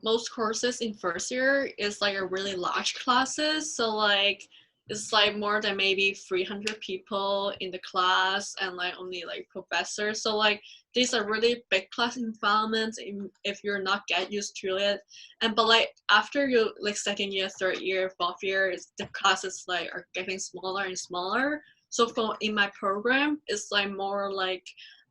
[SPEAKER 4] most courses in first year is like a really large classes. So like it's like more than maybe 300 people in the class and like only like professors. So like these are really big class environments if you're not get used to it. And but like after you like second year, third year, fourth year, the classes like are getting smaller and smaller. So for in my program, it's like more like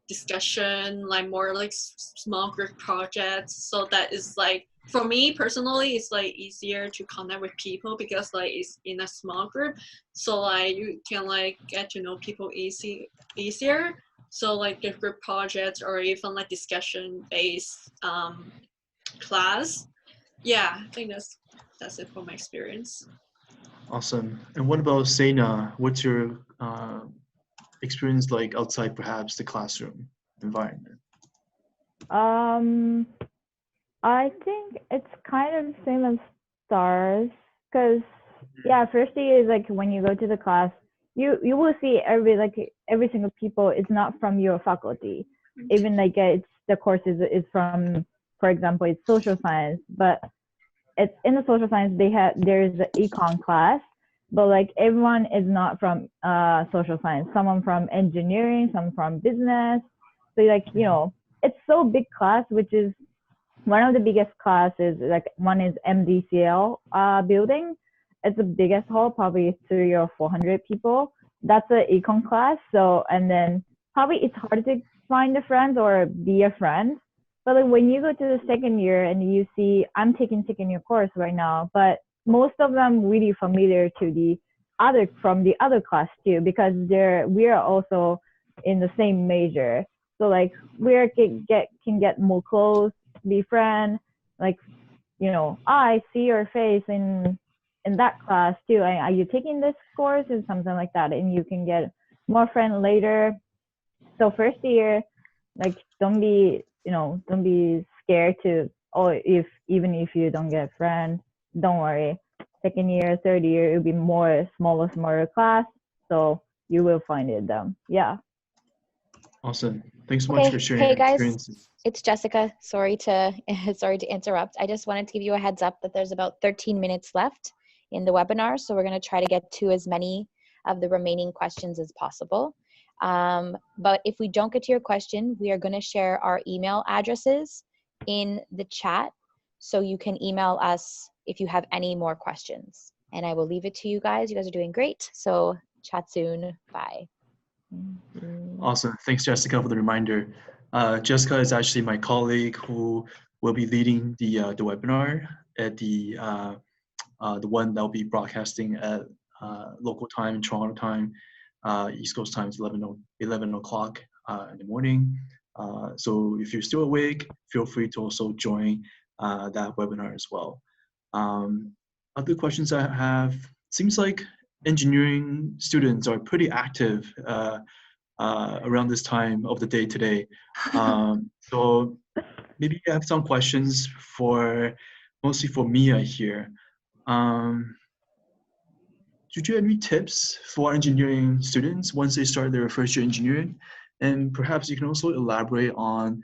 [SPEAKER 4] discussion, like more like small group projects. So that is like for me personally, it's like easier to connect with people because like it's in a small group. So like you can like get to know people easier. So like the group projects or even like discussion based class. Yeah, I think that's it for my experience.
[SPEAKER 1] Awesome. And what about Sena? What's your experience like outside perhaps the classroom environment?
[SPEAKER 3] I think it's kind of same as Stars, because yeah, first year is like when you go to the class, you will see every single people is not from your faculty. Even like it's the course is from, for example, it's social science, but it's in the social science there's the econ class, but like everyone is not from social science. Someone from engineering, some from business. So like it's so big class, which is one of the biggest classes. Like one is MDCL building. It's the biggest hall, probably 300 or 400 people. That's an econ class. So and then probably it's hard to find a friend or be a friend. But like when you go to the second year and you see, I'm taking second year course right now, but most of them really familiar to the other class too, because we are also in the same major. So like can get more close, be friend, like I see your face in that class too. Are you taking this course or something like that? And you can get more friend later. So first year, like don't be scared to, even if you don't get a friend, don't worry. Second year, third year, it'll be more smaller class. So you will find it yeah.
[SPEAKER 1] Awesome. Thanks so much for sharing
[SPEAKER 5] Hey
[SPEAKER 1] your
[SPEAKER 5] guys,
[SPEAKER 1] experiences.
[SPEAKER 5] it's Jessica. Sorry to interrupt. I just wanted to give you a heads up that there's about 13 minutes left in the webinar, so we're going to try to get to as many of the remaining questions as possible. But if we don't get to your question, we are going to share our email addresses in the chat, so you can email us if you have any more questions. And I will leave it to you guys. You guys are doing great. So chat soon. Bye.
[SPEAKER 1] Awesome. Thanks, Jessica, for the reminder. Jessica is actually my colleague who will be leading the webinar at the one that will be broadcasting at local time, Toronto time, East Coast time is 11 o'clock in the morning. So if you're still awake, feel free to also join that webinar as well. Other questions I have, seems like engineering students are pretty active around this time of the day today. So maybe you have some questions mostly for Mia here. Do you have any tips for engineering students once they start their first year engineering? And perhaps you can also elaborate on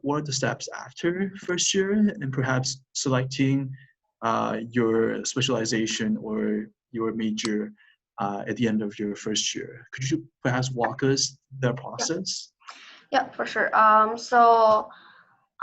[SPEAKER 1] what are the steps after first year and perhaps selecting your specialization or your major at the end of your first year. Could you perhaps walk us the process?
[SPEAKER 2] Yeah, for sure. So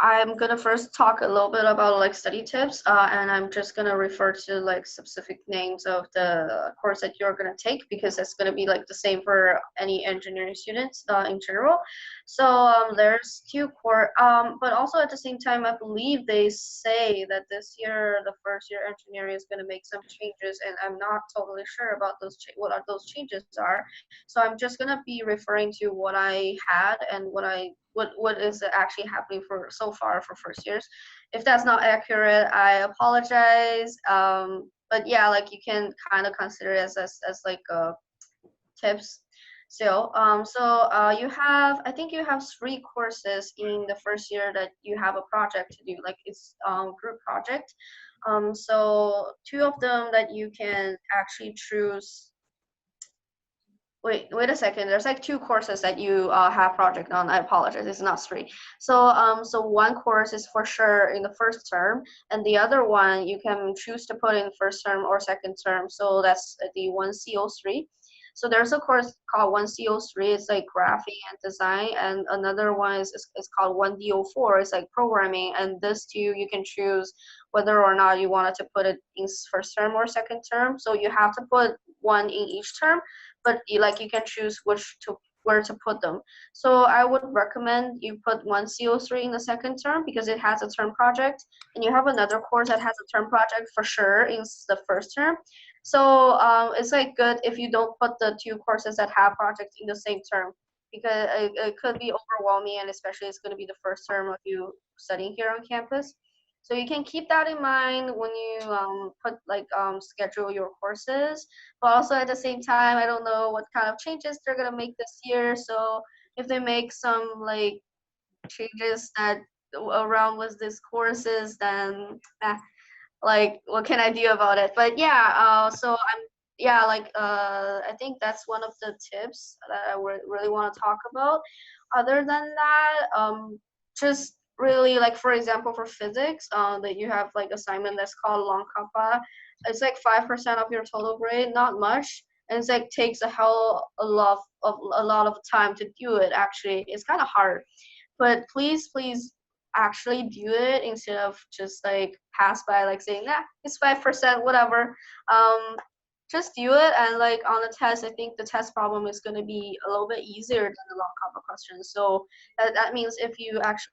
[SPEAKER 2] I'm gonna first talk a little bit about like study tips, and I'm just gonna refer to like specific names of the course that you're gonna take because it's gonna be like the same for any engineering students in general. So there's two core, but also at the same time, I believe they say that this year the first year engineering is gonna make some changes, and I'm not totally sure about those what are those changes are. So I'm just gonna be referring to what I had and what is actually happening for so far for first years. If that's not accurate, I apologize. But yeah, like you can kind of consider it as like tips. So you have, I think you have 3 courses in the first year that you have a project to do, like it's group project. So 2 of them that you can actually choose. Wait a second. There's like 2 courses that you have project on. I apologize. It's not 3. So one course is for sure in the first term, and the other one you can choose to put in first term or second term. So that's the 1CO3. So there's a course called 1CO3. It's like graphing and design, and another one is called 1DO4. It's like programming, and this 2 you can choose whether or not you wanted to put it in first term or second term. So you have to put one in each term, but you can choose where to put them. So I would recommend you put 1CO3 in the second term because it has a term project, and you have another course that has a term project for sure in the first term. So it's like good if you don't put the 2 courses that have projects in the same term because it could be overwhelming, and especially it's going to be the first term of you studying here on campus. So you can keep that in mind when you schedule your courses. But also at the same time, I don't know what kind of changes they're gonna make this year. So if they make some like changes that around with these courses, then like what can I do about it? But yeah, I think that's one of the tips that I really want to talk about. Other than that, just really like for example for physics, that you have like assignment that's called long kappa. It's like 5% of your total grade, not much, and it's like takes a lot of time to do it. Actually, it's kind of hard, but please actually do it instead of just like pass by like saying it's 5% whatever. Just do it, and like on the test I think the test problem is going to be a little bit easier than the long kappa questions. So that means if you actually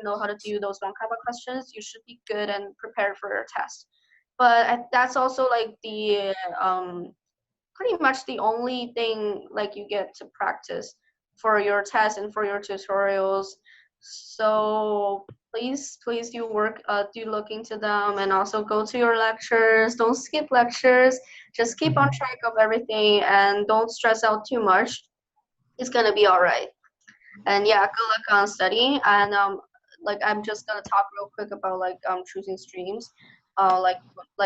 [SPEAKER 2] know how to do those long kappa questions, you should be good and prepared for your test. But that's also like the pretty much the only thing like you get to practice for your tests and for your tutorials. So please do look into them, and also go to your lectures. Don't skip lectures. Just keep on track of everything and don't stress out too much. It's gonna be all right. And yeah, good luck on studying. And like I'm just gonna talk real quick about like choosing streams, like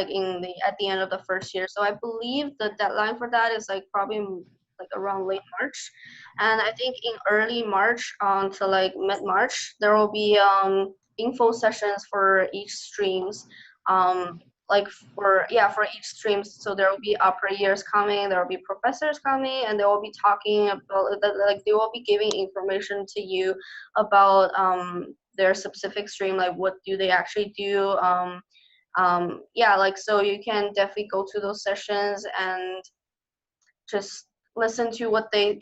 [SPEAKER 2] in the at the end of the first year. So I believe the deadline for that is like probably like around late March, and I think in early March to like mid March there will be info sessions for each streams. Like for each stream, so there will be upper years coming, there will be professors coming, and they will be talking about like they will be giving information to you about their specific stream, like what do they actually do. Yeah, like so you can definitely go to those sessions and just listen to what they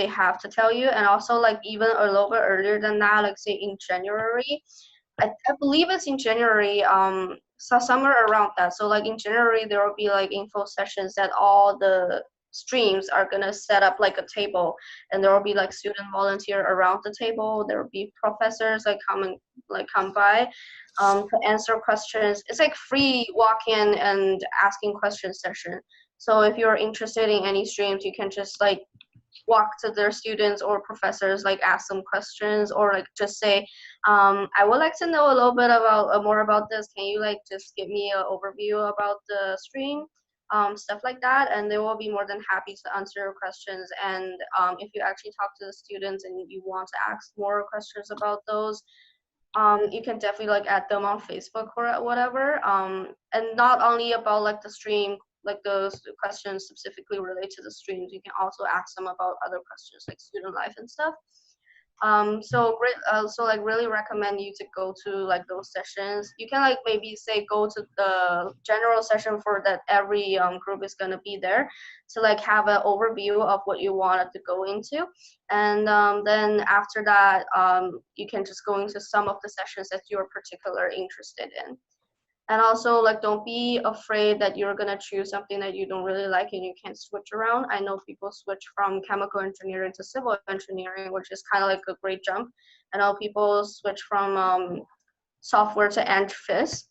[SPEAKER 2] have to tell you. And also like even a little bit earlier than that, like say in January, I believe it's in January, so somewhere around that. So like in January, there will be like info sessions that all the streams are gonna set up like a table, and there will be like student volunteer around the table. There will be professors like come by, to answer questions. It's like free walk-in and asking questions session. So if you're interested in any streams, you can just like walk to their students or professors, like ask them questions, or like just say, I would like to know a little bit about more about this. Can you like just give me an overview about the stream, stuff like that, and they will be more than happy to answer your questions. And if you actually talk to the students and you want to ask more questions about those, you can definitely like add them on Facebook or whatever. And not only about like the stream, like those questions specifically related to the streams, you can also ask them about other questions like student life and stuff. So like really recommend you to go to like those sessions. You can like maybe say go to the general session for that every group is gonna be there to like have an overview of what you wanted to go into, and then after that you can just go into some of the sessions that you're particularly interested in. And also, like, don't be afraid that you're gonna choose something that you don't really like and you can't switch around. I know people switch from chemical engineering to civil engineering, which is kind of like a great jump. I know people switch from software to Phys,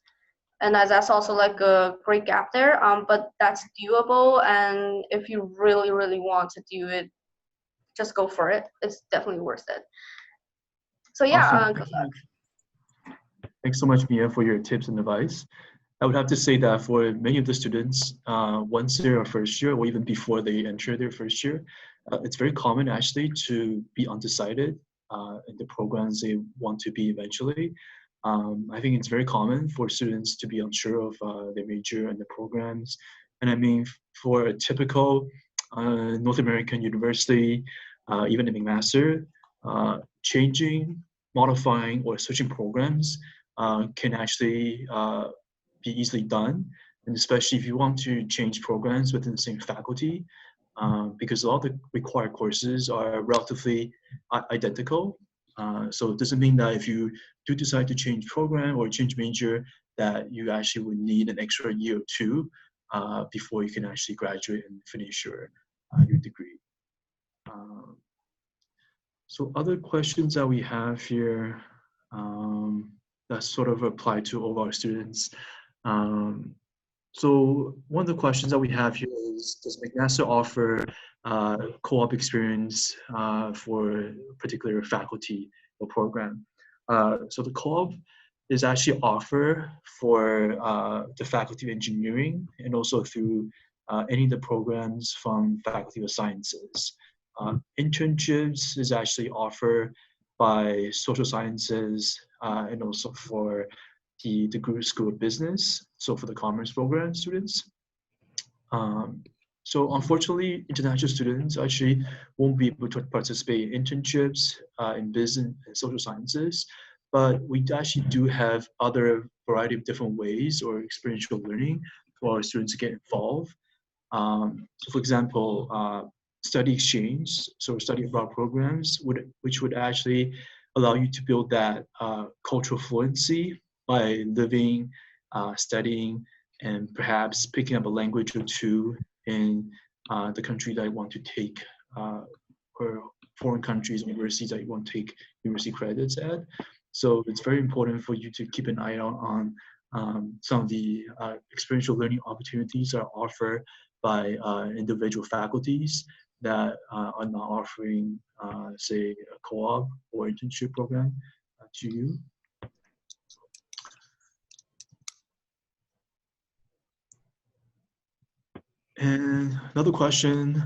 [SPEAKER 2] and that's also like a great gap there. But that's doable, and if you really, really want to do it, just go for it. It's definitely worth it. So yeah,
[SPEAKER 1] Awesome.
[SPEAKER 2] good luck.
[SPEAKER 1] Thanks so much, Mia, for your tips and advice. I would have to say that for many of the students, once they're first year or even before they enter their first year, it's very common actually to be undecided in the programs they want to be eventually. I think it's very common for students to be unsure of their major and the programs. And I mean, for a typical North American university, even a McMaster, changing, modifying, or switching programs can actually be easily done, and especially if you want to change programs within the same faculty, because a lot of the required courses are relatively identical. So it doesn't mean that if you do decide to change program or change major, that you actually would need an extra year or two before you can actually graduate and finish your degree. So other questions that we have here that sort of apply to all of our students. So one of the questions that we have here is, does McMaster offer co-op experience for a particular faculty or program? So the co-op is actually offered for the Faculty of Engineering and also through any of the programs from Faculty of Sciences. Internships is actually offered by Social Sciences and also for the degree School of Business, so for the Commerce program students. So unfortunately, international students actually won't be able to participate in internships in business and social sciences, but we actually do have other variety of different ways or experiential learning for our students to get involved. So for example, study exchange, so study abroad programs, which would actually allow you to build that cultural fluency by living, studying, and perhaps picking up a language or two in the country that you want to take, or foreign countries, universities that you want to take university credits at. So it's very important for you to keep an eye out on some of the experiential learning opportunities that are offered by individual faculties that are not offering, say, a co-op or internship program to you. And another question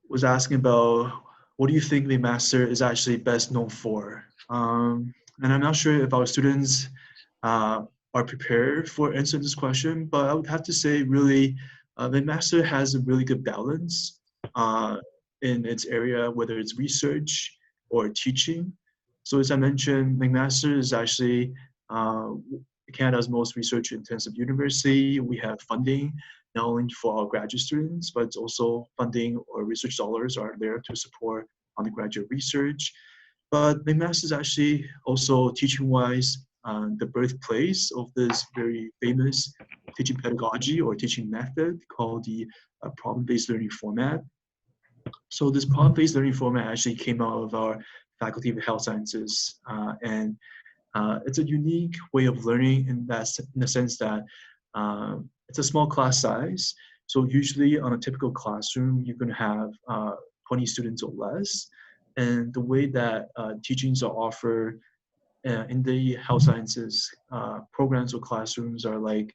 [SPEAKER 1] was asking about, what do you think McMaster is actually best known for? And I'm not sure if our students are prepared for answering this question, but I would have to say really, McMaster has a really good balance in its area, whether it's research or teaching. So as I mentioned, McMaster is actually Canada's most research-intensive university. We have funding not only for our graduate students, but it's also funding or research dollars are there to support undergraduate research. But McMaster is actually also teaching-wise the birthplace of this very famous teaching pedagogy or teaching method called the problem-based learning format. So this problem-based learning format actually came out of our Faculty of Health Sciences, and it's a unique way of learning in the sense that it's a small class size. So usually on a typical classroom, you're going to have 20 students or less. And the way that teachings are offered in the health sciences programs or classrooms are like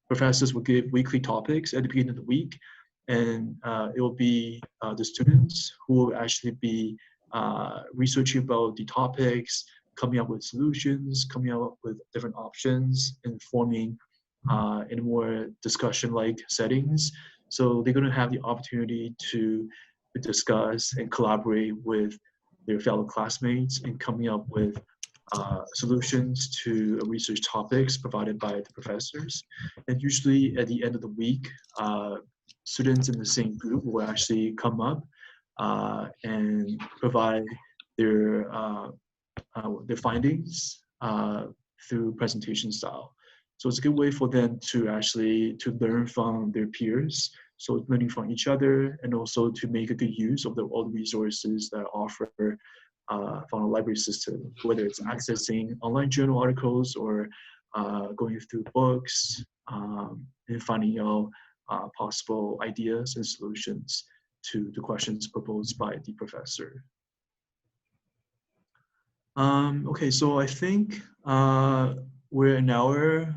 [SPEAKER 1] professors will give weekly topics at the beginning of the week, and it will be the students who will actually be researching about the topics, coming up with solutions, coming up with different options, and forming in more discussion-like settings. So they're going to have the opportunity to to discuss and collaborate with their fellow classmates in coming up with solutions to research topics provided by the professors. And usually at the end of the week, students in the same group will actually come up and provide their findings through presentation style. So it's a good way for them to actually learn from their peers. So learning from each other, and also to make a good use of all the resources that offer from the library system, whether it's accessing online journal articles or going through books and finding out possible ideas and solutions to the questions proposed by the professor. Okay, so I think we're an hour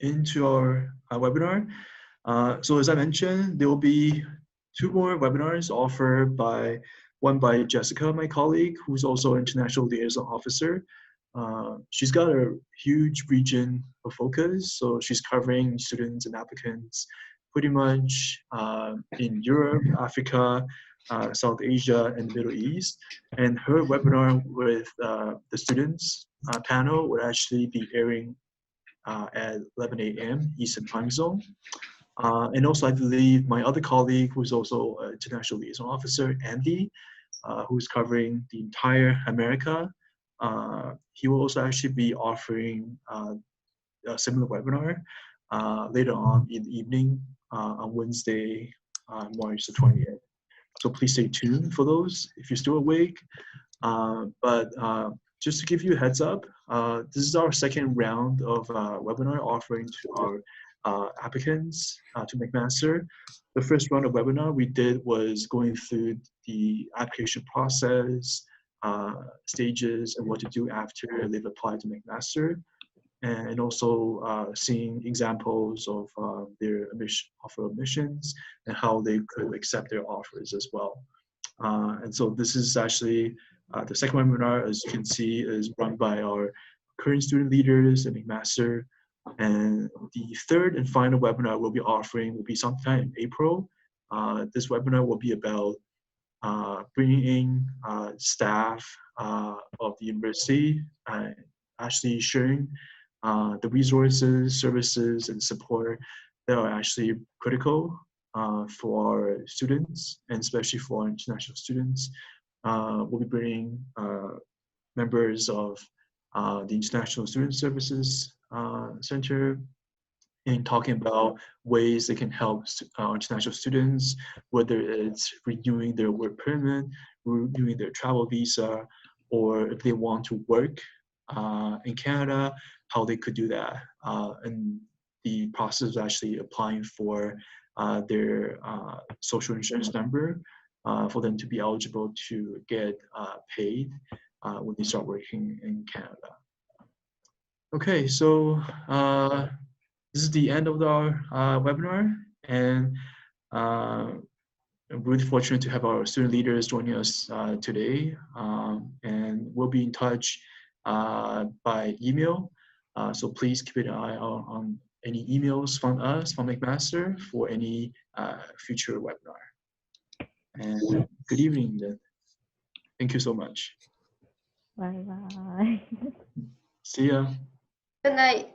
[SPEAKER 1] into our webinar. So as I mentioned, there will be 2 more webinars offered by one by Jessica, my colleague, who's also an international liaison officer. She's got a huge region of focus, so she's covering students and applicants pretty much in Europe, Africa, South Asia, and the Middle East. And her webinar with the students panel will actually be airing at 11 a.m. Eastern Time Zone. And also, I believe my other colleague, who's also an international liaison officer, Andy, who's covering the entire America, he will also actually be offering a similar webinar later on in the evening on Wednesday, March the 20th. So please stay tuned for those if you're still awake. But just to give you a heads up, this is our second round of webinar offering to our applicants to McMaster. The first round of webinar we did was going through the application process, stages, and what to do after they've applied to McMaster, and also seeing examples of their offer admissions and how they could accept their offers as well. And so this is actually the second webinar, as you can see, is run by our current student leaders at McMaster. And the third and final webinar we'll be offering will be sometime in April. This webinar will be about bringing in staff of the university, actually sharing the resources, services, and support that are actually critical for our students, and especially for our international students. We'll be bringing members of the International Student Services Center and talking about ways they can help international students, whether it's renewing their work permit, renewing their travel visa, or if they want to work in Canada, how they could do that. And the process of actually applying for their social insurance number for them to be eligible to get paid when they start working in Canada. Okay, so this is the end of our webinar, and I'm really fortunate to have our student leaders joining us today, and we'll be in touch by email. So please keep an eye on any emails from us, from McMaster, for any future webinar. And good evening then. Thank you so much.
[SPEAKER 3] Bye bye.
[SPEAKER 1] See ya.
[SPEAKER 2] Good night.